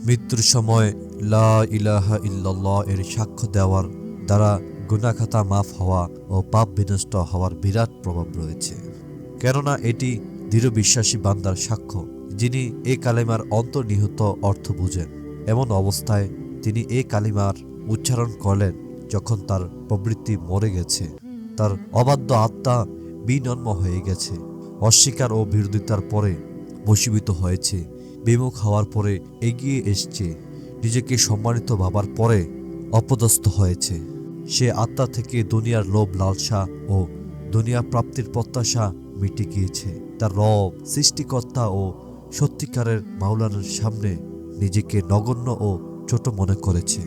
মৃত্যুর সময় লা ইলাহা ইল্লাল্লাহ এর সাক্ষ্য দেওয়ার দ্বারা গুনাহখাতা মাফ হওয়া ও পাপ বিনষ্ট হওয়ার বিরাট প্রভাব রয়েছে। কেননা এটি দৃঢ় বিশ্বাসী বান্দার সাক্ষ্য, যিনি এ কালেমার অন্তর্নিহিত অর্থ বুঝেন। এমন অবস্থায় তিনি এ কালিমার উচ্চারণ করলেন যখন তার প্রবৃত্তি মরে গেছে, তার অবাধ্য আত্মা বিনম্র হয়ে গেছে, অস্বীকার ও বিরোধিতার পরে বশীভূত হয়েছে, বিমুখ হওয়ার পরে এগিয়ে এসছে, নিজেকে সম্মানিত ভাবার পরে অপদস্থ হয়েছে। সে আত্মা থেকে দুনিয়ার লোভ লালসা ও দুনিয়া প্রাপ্তির প্রত্যাশা মিটে গিয়েছে। তার রব, সৃষ্টিকর্তা ও সত্যিকারের মাওলানার সামনে নিজেকে নগণ্য ও ছোট মনে করেছে।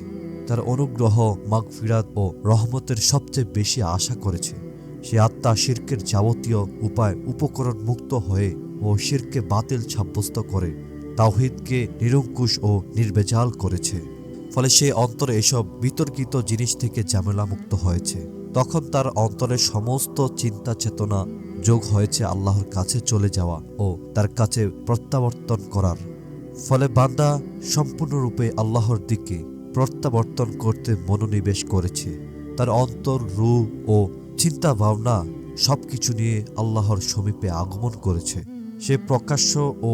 তার অনুগ্রহ, মাগফিরাত ও রহমতের সবচেয়ে বেশি আশা করেছে। সে আত্মা শিরকের যাবতীয় উপায় উপকরণ মুক্ত হয়ে ও শিরকে বাতিল সাব্যস্ত করে তাওহীদকে নিরঙ্কুশ ও নির্ভেজাল করেছে। ফলে সে অন্তরে এসব বিতর্কিত জিনিস থেকে ঝামেলামুক্ত হয়েছে। তখন তার অন্তরের সমস্ত চিন্তা চেতনা যোগ হয়েছে আল্লাহর কাছে চলে যাওয়া ও তার কাছে প্রত্যাবর্তন করার। ফলে বান্দা সম্পূর্ণরূপে আল্লাহর দিকে প্রত্যাবর্তন করতে মনোনিবেশ করেছে। তার অন্তর, রূহ ও চিন্তা ভাবনা সবকিছু নিয়ে আল্লাহর সমীপে আগমন করেছে। সে প্রকাশ্য ও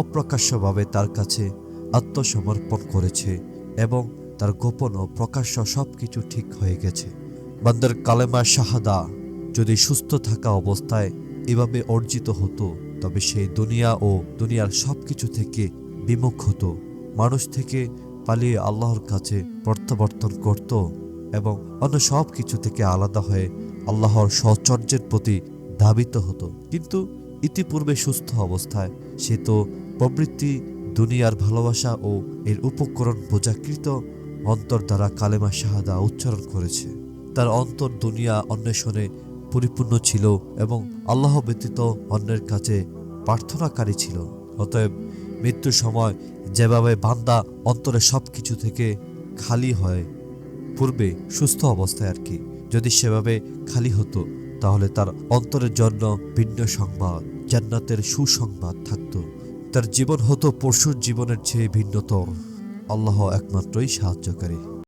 অপ্রকাশ্যভাবে তার কাছে আত্মসমর্পণ করেছে এবং তার গোপন ও প্রকাশ্য সবকিছু ঠিক হয়ে গেছে। বান্দার কালেমা শাহাদা যদি সুস্থ থাকা অবস্থায় এভাবে অর্জিত হতো, তবে সেই দুনিয়া ও দুনিয়ার সবকিছু থেকে বিমুখ হতো, মানুষ থেকে পালিয়ে আল্লাহর কাছে প্রত্যাবর্তন করত এবং অন্য সব কিছু থেকে আলাদা হয়ে আল্লাহর সহচর্যের প্রতি ধাবিত হতো। কিন্তু ইতিপূর্বে সুস্থ অবস্থায় সে তো প্রবৃত্তি, দুনিয়ার ভালোবাসা ও এর উপকরণ বোঝাকৃত অন্তর দ্বারা কালেমা শাহাদা উচ্চারণ করেছে। তার অন্তর দুনিয়া অন্বেষণে পরিপূর্ণ ছিল এবং আল্লাহ ব্যতীত অন্যের কাছে প্রার্থনাকারী ছিল। অতএব মৃত্যুর সময় যেভাবে বান্দা অন্তরে সবকিছু থেকে খালি হয়, পূর্বে সুস্থ অবস্থায় আর কি, যদি সেভাবে খালি হতো তাহলে তার অন্তরের জন্য ভিন্ন সংবাদ, জান্নাতের সুসংবাদ থাকত। তার জীবন হতো পরশুর জীবনের চেয়ে ভিন্নতর। আল্লাহ একমাত্রই সাহায্যকারী।